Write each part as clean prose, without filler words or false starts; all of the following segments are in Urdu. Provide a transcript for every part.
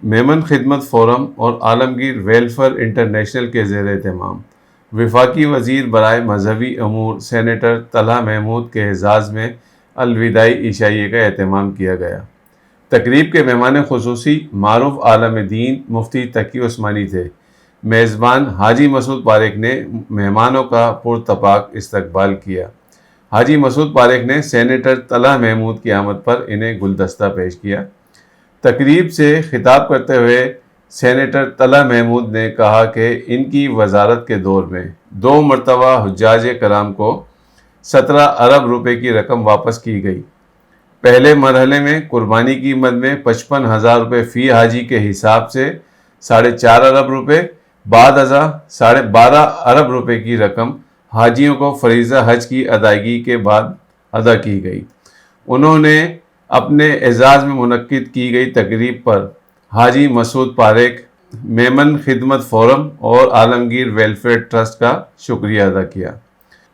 میمن خدمت فورم اور عالمگیر ویلفیئر انٹرنیشنل کے زیر اہتمام وفاقی وزیر برائے مذہبی امور سینیٹر طلحہ محمود کے اعزاز میں الوداعی عشائیے کا اہتمام کیا گیا۔ تقریب کے مہمان خصوصی معروف عالم دین مفتی تقی عثمانی تھے۔ میزبان حاجی مسعود پاریک نے مہمانوں کا پرتپاک استقبال کیا۔ حاجی مسعود پاریک نے سینیٹر طلحہ محمود کی آمد پر انہیں گلدستہ پیش کیا۔ تقریب سے خطاب کرتے ہوئے سینیٹر طلحہ محمود نے کہا کہ ان کی وزارت کے دور میں 2 مرتبہ حجاج کرام کو 17 ارب روپے کی رقم واپس کی گئی۔ پہلے مرحلے میں قربانی کی مد میں 55,000 روپے فی حاجی کے حساب سے 4.5 ارب روپے، بعد ازاں 12.5 ارب روپے کی رقم حاجیوں کو فریضہ حج کی ادائیگی کے بعد ادا کی گئی۔ انہوں نے اپنے اعزاز میں منعقد کی گئی تقریب پر حاجی مسعود پاریک، میمن خدمت فورم اور عالمگیر ویلفیئر ٹرسٹ کا شکریہ ادا کیا۔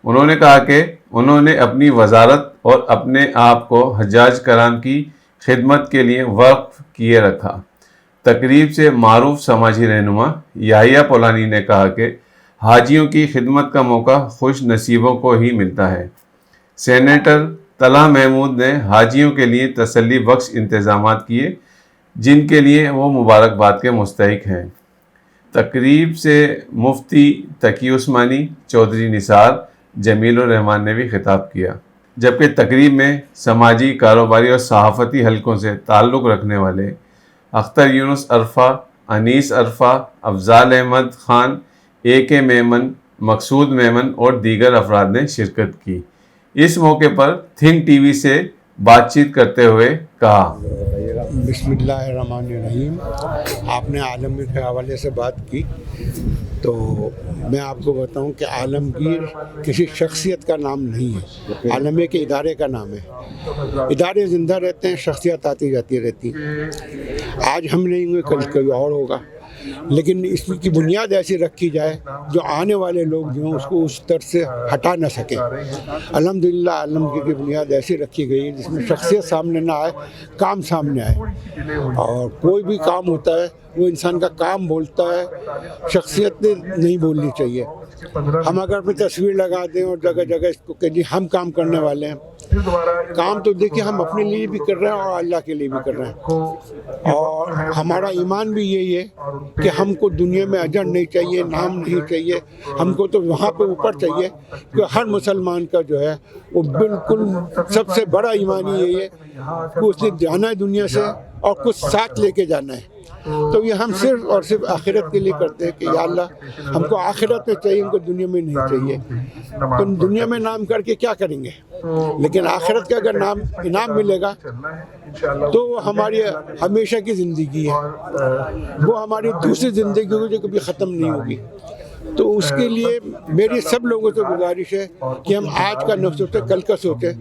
انہوں نے کہا کہ انہوں نے اپنی وزارت اور اپنے آپ کو حجاج کرام کی خدمت کے لیے وقف کیے رکھا۔ تقریب سے معروف سماجی رہنما یحییٰ پولانی نے کہا کہ حاجیوں کی خدمت کا موقع خوش نصیبوں کو ہی ملتا ہے۔ سینیٹر طلحہ محمود نے حاجیوں کے لیے تسلی بخش انتظامات کیے جن کے لیے وہ مبارکباد کے مستحق ہیں۔ تقریب سے مفتی تقی عثمانی، چودھری نثار، جمیل الرحمان نے بھی خطاب کیا، جبکہ تقریب میں سماجی، کاروباری اور صحافتی حلقوں سے تعلق رکھنے والے اختر یونس عرفہ، انیس عرفہ، افضال احمد خان، AK میمن، مقصود میمن اور دیگر افراد نے شرکت کی۔ اس موقع پر تھنک ٹی وی سے بات چیت کرتے ہوئے کہا، بسم اللہ الرحمن الرحیم۔ آپ نے عالمگیر کے حوالے سے بات کی تو میں آپ کو بتاؤں کہ عالمگیر کسی شخصیت کا نام نہیں ہے، عالمگیر کے ادارے کا نام ہے۔ ادارے زندہ رہتے ہیں، شخصیت آتی جاتی رہتی ہیں۔ آج ہم نہیں ہوئے، کل کوئی اور ہوگا، لیکن اس کی بنیاد ایسی رکھی جائے جو آنے والے لوگ جو ہیں اس کو اس طرح سے ہٹا نہ سکیں۔ الحمدللہ عالمگیر کی بنیاد ایسی رکھی گئی جس میں شخصیت سامنے نہ آئے، کام سامنے آئے، اور کوئی بھی کام ہوتا ہے وہ انسان کا کام بولتا ہے، شخصیت نہیں بولنی چاہیے۔ ہم اگر اپنی تصویر لگا دیں اور جگہ جگہ اس کو کہ جی ہم کام کرنے والے ہیں، کام تو دیکھیے ہم اپنے لیے بھی کر رہے ہیں اور اللہ کے لیے بھی کر رہے ہیں، اور ہمارا ایمان بھی یہی ہے کہ ہم کو دنیا میں اجر نہیں چاہیے، نام نہیں چاہیے، ہم کو تو وہاں پہ اوپر چاہیے کہ ہر مسلمان کا جو ہے وہ بالکل سب سے بڑا ایمانی یہی ہے کہ اس نے جانا ہے دنیا سے اور کچھ ساتھ لے کے جانا ہے۔ تو یہ ہم صرف اور صرف آخرت کے لیے کرتے ہیں کہ یا اللہ ہم کو آخرت میں چاہیے، ہم کو دنیا میں نہیں چاہیے۔ تو دنیا میں نام کر کے کیا کریں گے، لیکن آخرت کا اگر نام انعام ملے گا تو وہ ہماری ہمیشہ کی زندگی ہے، وہ ہماری دوسری زندگی ہوگی جو کبھی ختم نہیں ہوگی۔ تو اس کے لیے میری سب لوگوں سے گزارش ہے کہ ہم آج کا نہ سوچیں، کل کا سوچیں،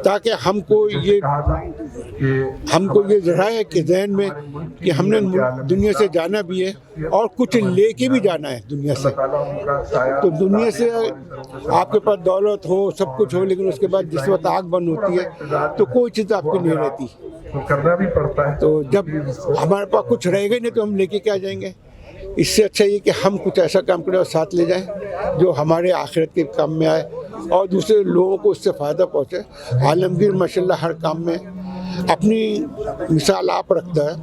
تاکہ ہم کو یہ ذرا ہے کہ ذہن میں کہ ہم نے دنیا سے جانا بھی ہے اور کچھ لے کے بھی جانا ہے دنیا سے۔ تو دنیا سے آپ کے پاس دولت ہو، سب کچھ ہو، لیکن اس کے بعد جس وقت آنکھ بند ہوتی ہے تو کوئی چیز آپ کی نہیں رہتی۔ تو جب ہمارے پاس کچھ رہے گا نہیں تو ہم لے کے کیا جائیں گے؟ اس سے اچھا یہ کہ ہم کچھ ایسا کام کریں اور ساتھ لے جائیں جو ہمارے آخرت کے کام میں آئے اور دوسرے لوگوں کو اس سے فائدہ پہنچے۔ عالمگیر ماشاءاللہ ہر کام میں اپنی مثال آپ رکھتا ہے،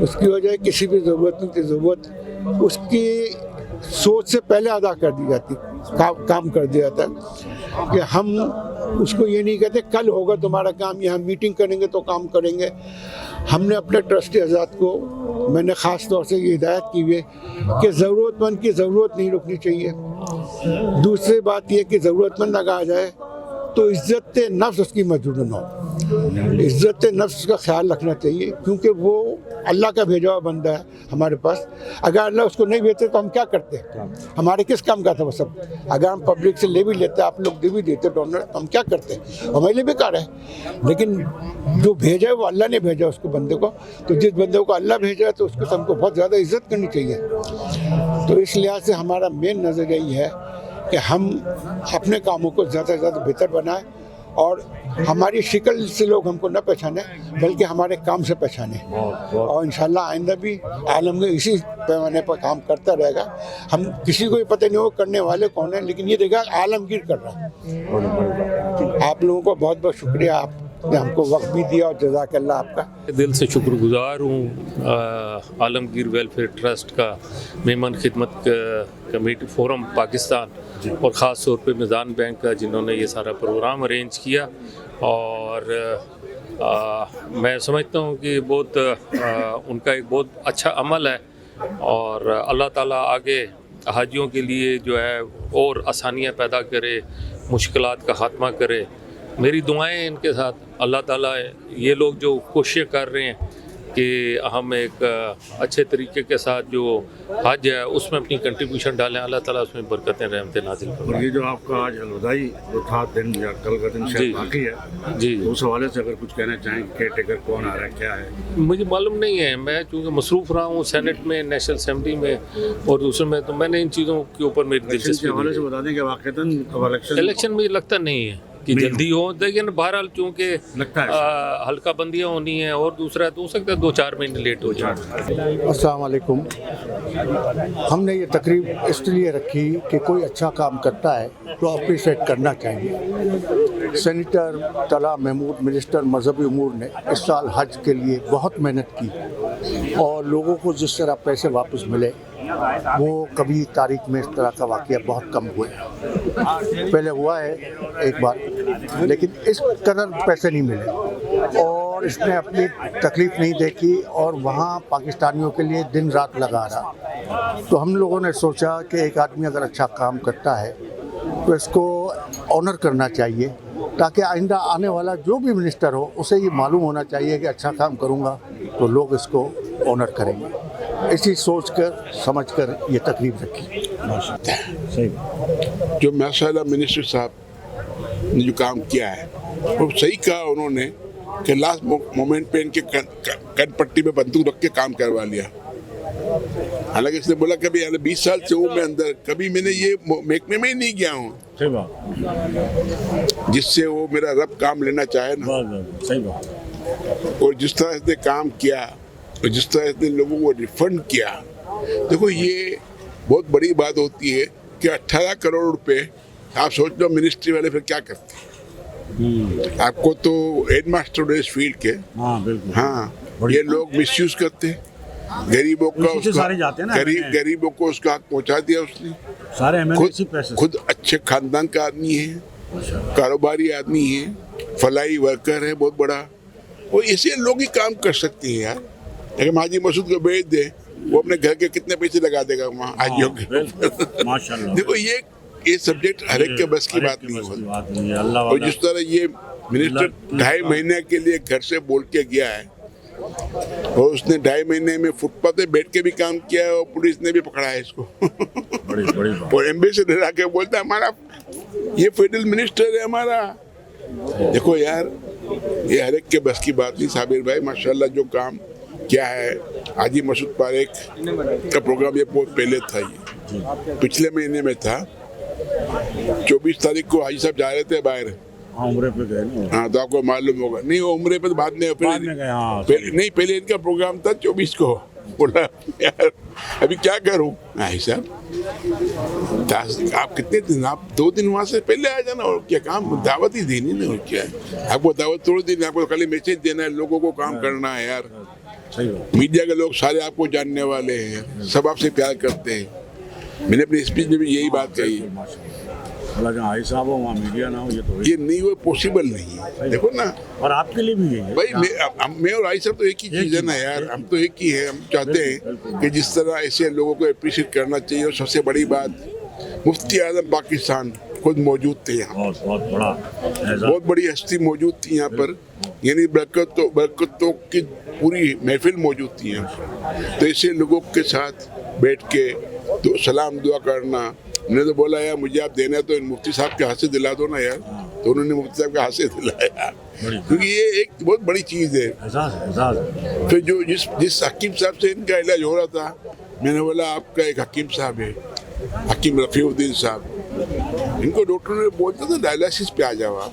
اس کی وجہ کسی بھی ضرورت کی ضرورت اس کی سوچ سے پہلے ادا کر دی جاتی، کام کر دیا جاتا ہے کہ ہم اس کو یہ نہیں کہتے کل ہوگا تمہارا کام، یہاں میٹنگ کریں گے تو کام کریں گے۔ ہم نے اپنے ٹرسٹی حضرات کو، میں نے خاص طور سے یہ ہدایت کی ہوئی ہے کہ ضرورت مند کی ضرورت نہیں رکنی چاہیے۔ دوسری بات یہ کہ ضرورت مند اگر آ جائے تو عزت نفس اس کی موجود نہ ہو، عزت نفس کا خیال رکھنا چاہیے، کیونکہ وہ اللہ کا بھیجا ہوا بندہ ہے ہمارے پاس۔ اگر اللہ اس کو نہیں بھیجتے تو ہم کیا کرتے؟ ہمارے کس کام کا تھا وہ سب؟ اگر ہم پبلک سے لے بھی لیتے، آپ لوگ دے بھی دیتے ڈونر، تو ہم کیا کرتے؟ ہمارے لیے بیکار ہے۔ لیکن جو بھیجا ہے وہ اللہ نے بھیجا اس کو، بندے کو، تو جس بندے کو اللہ بھیجا ہے تو اس کو ہم کو بہت زیادہ عزت کرنی چاہیے۔ تو اس لحاظ سے ہمارا مین نظریہ یہ ہے کہ ہم اپنے کاموں کو زیادہ سے زیادہ بہتر بنائیں اور ہماری شکل سے لوگ ہم کو نہ پہچانے بلکہ ہمارے کام سے پہچانے، اور انشاءاللہ آئندہ بھی عالمگیر اسی پیمانے پر کام کرتا رہے گا. ہم کسی کو بھی پتہ نہیں وہ کرنے والے کون ہیں، لیکن یہ دیکھا عالمگیر کر رہا ہے. آپ لوگوں کو بہت بہت شکریہ، آپ نے ہم کو وقت بھی دیا، اور جزاک اللہ آپ کا. دل سے شکر گزار ہوں عالمگیر ویلفیئر ٹرسٹ کا، مہمان خدمت کمیٹی فورم پاکستان اور خاص طور پہ میزان بینک کا، جنہوں نے یہ سارا پروگرام ارینج کیا. اور میں سمجھتا ہوں کہ بہت ان کا ایک بہت اچھا عمل ہے، اور اللہ تعالیٰ آگے حاجیوں کے لیے جو ہے اور آسانیاں پیدا کرے، مشکلات کا خاتمہ کرے. میری دعائیں ان کے ساتھ. اللہ تعالیٰ یہ لوگ جو کوششیں کر رہے ہیں کہ ہم ایک اچھے طریقے کے ساتھ جو حج ہے اس میں اپنی کنٹریبیوشن ڈالیں، اللہ تعالیٰ اس میں برکتیں رحمتیں نازل کریں. اور یہ جو آپ کا آج الوداعی جو تھا دن یا کل کا دن شاید باقی ہے، جی اس حوالے سے اگر کچھ کہنا چاہیں، کیئر ٹیکر کون آ رہا ہے، کیا ہے؟ مجھے معلوم نہیں ہے. میں چونکہ مصروف رہا ہوں سینٹ میں، نیشنل اسمبلی میں اور دوسرے میں، تو میں نے ان چیزوں کے اوپر میری الیکشن کے حوالے سے دلچسپی. بتا دیں کہ واقعتاً الیکشن مجھے لگتا نہیں ہے کہ جلدی ہو، لیکن بہرحال چونکہ لگتا ہے حلقہ بندیاں ہونی ہیں اور دوسرا تو ہو سکتا ہے 2-4 مہینے لیٹ ہو جائے. السلام علیکم. ہم نے یہ تقریب اس لیے رکھی کہ کوئی اچھا کام کرتا ہے تو اپریشیٹ کرنا چاہیے. سینیٹر طلحہ محمود منسٹر مذہبی امور نے اس سال حج کے لیے بہت محنت کی، اور لوگوں کو جس طرح پیسے واپس ملے وہ کبھی تاریخ میں اس طرح کا واقعہ بہت کم ہوئے. پہلے ہوا ہے ایک بار، لیکن اس قدر پیسے نہیں ملے، اور اس نے اپنی تکلیف نہیں دیکھی اور وہاں پاکستانیوں کے لیے دن رات لگا رہا. تو ہم لوگوں نے سوچا کہ ایک آدمی اگر اچھا کام کرتا ہے تو اس کو آنر کرنا چاہیے، تاکہ آئندہ آنے والا جو بھی منسٹر ہو اسے یہ معلوم ہونا چاہیے کہ اچھا کام کروں گا تو لوگ اس کو آنر کریں گے. اسی سوچ کر سمجھ کر یہ تقریب رکھی. جو ماشاء اللہ منسٹر صاحب نے جو کام کیا ہے وہ صحیح کہا انہوں نے کہ لاسٹ مومنٹ پہ ان کے کن پٹی میں بندوق رکھ کے کام کروا لیا. حالانکہ اس نے بولا کبھی 20 سال سے ہوں میں اندر، کبھی میں نے یہ محکمے میں ہی نہیں گیا ہوں جس سے وہ میرا رب کام لینا چاہے نا. اور جس طرح اس نے کام کیا اور جس طرح اس نے لوگوں کو ریفنڈ کیا، دیکھو یہ بہت بڑی بات ہوتی ہے کہ 18 کروڑ روپے آپ سوچ لو منسٹری والے پھر کیا کرتے. آپ کو تو ہیڈ ماسٹر اس فیلڈ کے، ہاں یہ لوگ مس یوز کرتے. غریبوں کو اس کا حق پہنچا دیا اس نے. خود اچھے خاندان کا آدمی ہے، کاروباری آدمی ہے، فلاحی ورکر ہے بہت بڑا. وہ ایسے لوگ ہی کام کر سکتے ہیں یار. اگر حاجی مسعود کو بھیج دے، وہ اپنے گھر کے کتنے پیسے لگا دے گا وہاں حاجیوں کے. دیکھو یہ سبجیکٹ ہر ایک کے بس کی بات نہیں ہوتی. اور جس طرح یہ منسٹر 2.5 مہینے کے لیے گھر سے بول کے گیا ہے، اور اس نے 2.5 مہینے میں فٹ پاتھ پہ بیٹھ کے بھی کام کیا ہے، اور پولیس نے بھی پکڑا ہے اس کو. اور ایمبیسڈر آ کے بولتا ہے ہمارا یہ فیڈرل منسٹر ہے ہمارا. دیکھو یار یہ ہر ایک کے بس کی بات نہیں. صابر بھائی ماشاءاللہ جو کام کیا ہے، حاجی مسعود پاریک کا پروگرام یہ بہت پہلے تھا، یہ پچھلے مہینے میں تھا. 24 تاریخ کو حاجی صاحب جا رہے تھے باہر، عمرے پہ گئے. ہاں تو آپ کو معلوم ہوگا. نہیں وہ عمرے پہ بعد میں نہیں، پہلے ان کا پروگرام تھا 24 کو. بولا یار ابھی کیا کروں حاجی صاحب، آپ کتنے دن، آپ 2 دن وہاں سے پہلے آ جانا. اور کیا کام دعوت ہی دینی نا، اور کیا آپ کو دعوت تھوڑی دینی، آپ کو خالی میسج دینا ہے، لوگوں کو کام کرنا ہے یار. میڈیا کے لوگ سارے آپ کو جاننے والے ہیں، سب آپ سے پیار کرتے ہیں. میں نے اپنی اسپیچ میں بھی یہی بات کہی. یہ نہیں وہ پاسبل نہیں ہے. دیکھو نا، اور آپ کے لیے بھی ہے بھائی میں اور حاجی صاحب تو ایک ہی چیز ہے نا یار. ہم تو ایک ہی ہے. ہم چاہتے ہیں کہ جس طرح ایسے لوگوں کو اپریشیٹ کرنا چاہیے. اور سب سے بڑی بات مفتی اعظم پاکستان خود موجود تھے یہاں. بہت بڑی ہستی موجود تھی یہاں پر، یعنی برکتوں کی پوری محفل موجود تھی یہاں پر. تو ایسے لوگوں کے ساتھ بیٹھ کے تو سلام دعا کرنا. میں نے تو بولا یار مجھے آپ دینا ہے تو مفتی صاحب کے ہاتھ سے دلا دو نا یار. تو انہوں نے مفتی صاحب کے ہاتھ سے دلایا، کیونکہ یہ ایک بہت بڑی چیز ہے. تو جو جس حکیم صاحب سے ان کا علاج ہو رہا تھا، میں نے بولا آپ کا ایک حکیم صاحب ہے، حکیم رفیع الدین صاحب، ان کو ڈاکٹر نے بولتا تھا ڈائلسس پہ آ جاؤ آپ.